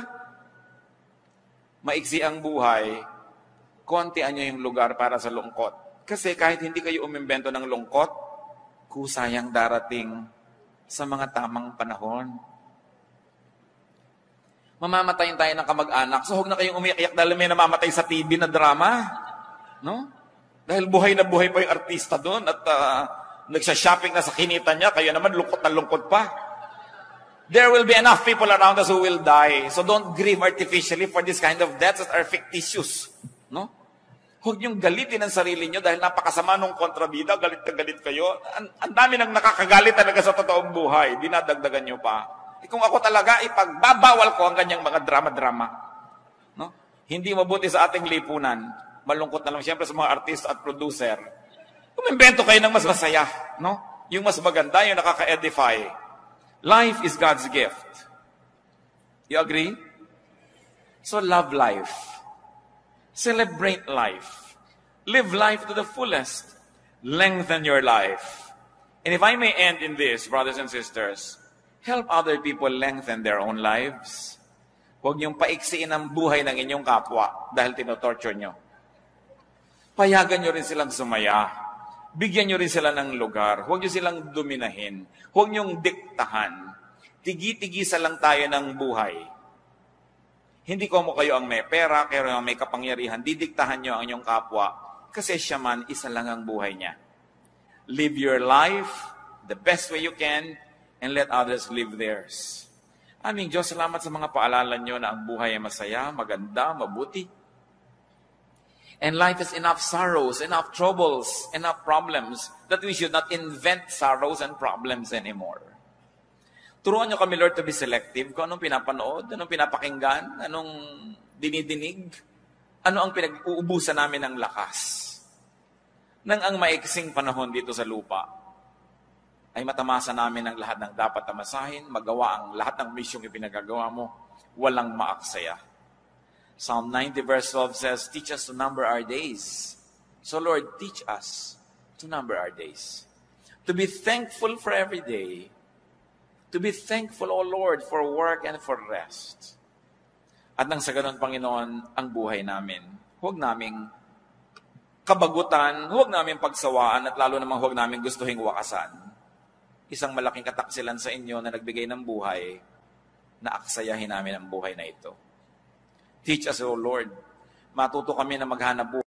Maiksi ang buhay, kontian nyo yung lugar para sa lungkot. Kasi kahit hindi kayo umimbento ng lungkot, kusayang darating sa mga tamang panahon. Mamamatayin tayo ng kamag-anak. So huwag na kayong umiiyak dahil may namamatay sa TV na drama. No? Dahil buhay na buhay pa yung artista doon at nagsha-shopping na sa kinita niya, kayo naman lungkot na lungkot pa. There will be enough people around us who will die. So don't grieve artificially for this kind of deaths that are fictitious. No? Huwag niyong galitin ang sarili niyo dahil napakasama nung kontrabida, galit na galit kayo. Ang dami nang nakakagalit talaga sa totoong buhay. Dinadagdagan niyo pa. Kung ako talaga, ipagbabawal ko ang ganyang mga drama-drama. No? Hindi mabuti sa ating lipunan. Malungkot na lang siyempre sa mga artist at producer. Umimbento kayo ng mas masaya. No? Yung mas maganda, yung nakaka-edify. Life is God's gift. You agree? So love life. Celebrate life. Live life to the fullest. Lengthen your life. And if I may end in this, brothers and sisters, help other people lengthen their own lives. Huwag niyong paiksiin ang buhay ng inyong kapwa dahil tinotorture niyo. Payagan niyo rin silang sumaya. Bigyan niyo rin sila ng lugar. Huwag niyo silang dominahin. Huwag niyong diktahan. Tigi-tigisa lang tayo ng buhay. Hindi ko mo kayo ang may pera, kayo ang may kapangyarihan. Didiktahan niyo ang inyong kapwa kasi siya man isa lang ang buhay niya. Live your life the best way you can and let others live theirs. Aming Diyos, salamat sa mga paalala nyo na ang buhay ay masaya, maganda, mabuti. And life is enough sorrows, enough troubles, enough problems that we should not invent sorrows and problems anymore. Turuan nyo kami, Lord, to be selective. Kung anong pinapanood, anong pinapakinggan, anong dinidinig, ano ang pinag-uubusan namin ng lakas. Nang ang maiksing panahon dito sa lupa, ay matamasa namin ang lahat ng dapat tamasahin, magawa ang lahat ng misyong ipinagagawa mo. walang maaksaya. Psalm 90 verse 12 says, teach us to number our days. So Lord, teach us to number our days. To be thankful for every day. To be thankful, O Lord, for work and for rest. At nang sa ganun, Panginoon, ang buhay namin, huwag naming kabagutan, huwag naming pagsawaan, at lalo namang huwag naming gustuhin wakasan. Isang malaking kataksilan sa inyo na nagbigay ng buhay, na aksayahin namin ang buhay na ito. Teach us, O Lord. Matuto kami na maghanap buhay.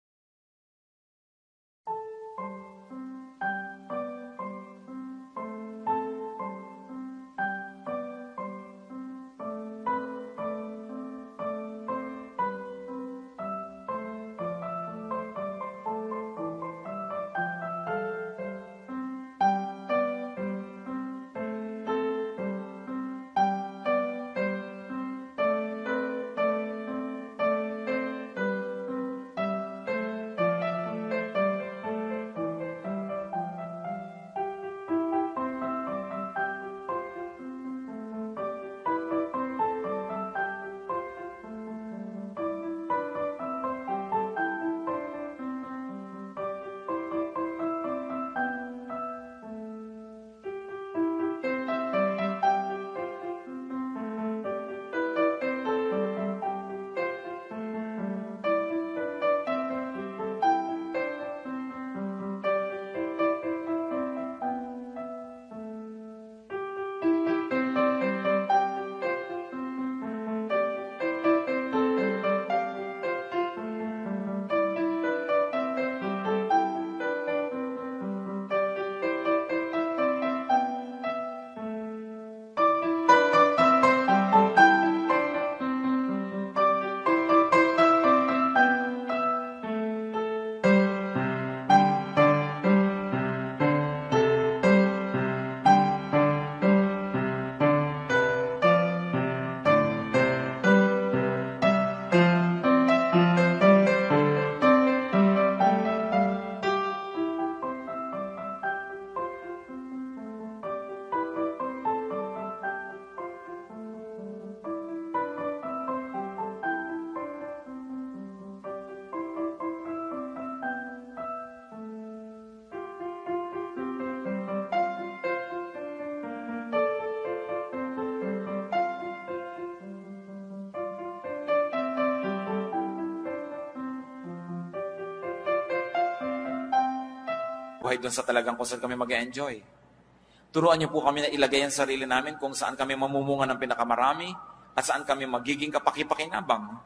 Buhay doon sa talagang kung saan kami mag-enjoy. Turuan niyo po kami na ilagay ang sarili namin kung saan kami mamumunga ng pinakamarami at saan kami magiging kapaki-pakinabang.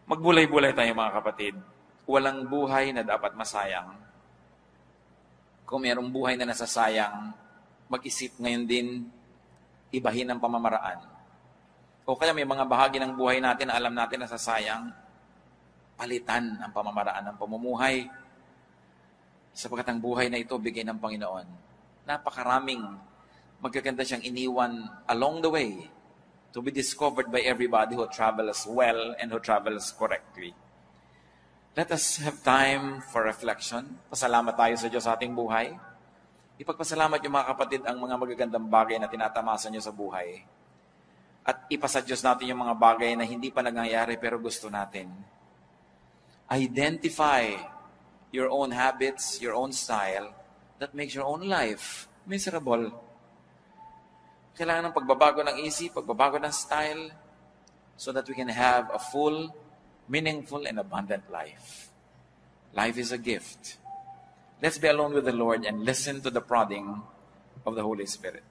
Magbulay-bulay tayo mga kapatid. Walang buhay na dapat masayang. Kung mayroong buhay na nasasayang, mag-isip ngayon din, ibahin ang pamamaraan. O kaya may mga bahagi ng buhay natin na alam natin na nasasayang, palitan ang pamamaraan ng pamumuhay. Sapagkat ang buhay na ito, bigay ng Panginoon. Napakaraming magaganda siyang iniwan along the way to be discovered by everybody who travels well and who travels correctly. Let us have time for reflection. Pasalamat tayo sa Diyos sa ating buhay. Ipagpasalamat yung mga kapatid ang mga magagandang bagay na tinatamasa niyo sa buhay. At ipasa Diyos natin yung mga bagay na hindi pa nangyayari pero gusto natin. Identify your own habits, your own style, that makes your own life miserable. Kailangan ng pagbabago ng isip, pagbabago ng style, so that we can have a full, meaningful, and abundant life. Life is a gift. Let's be alone with the Lord and listen to the prodding of the Holy Spirit.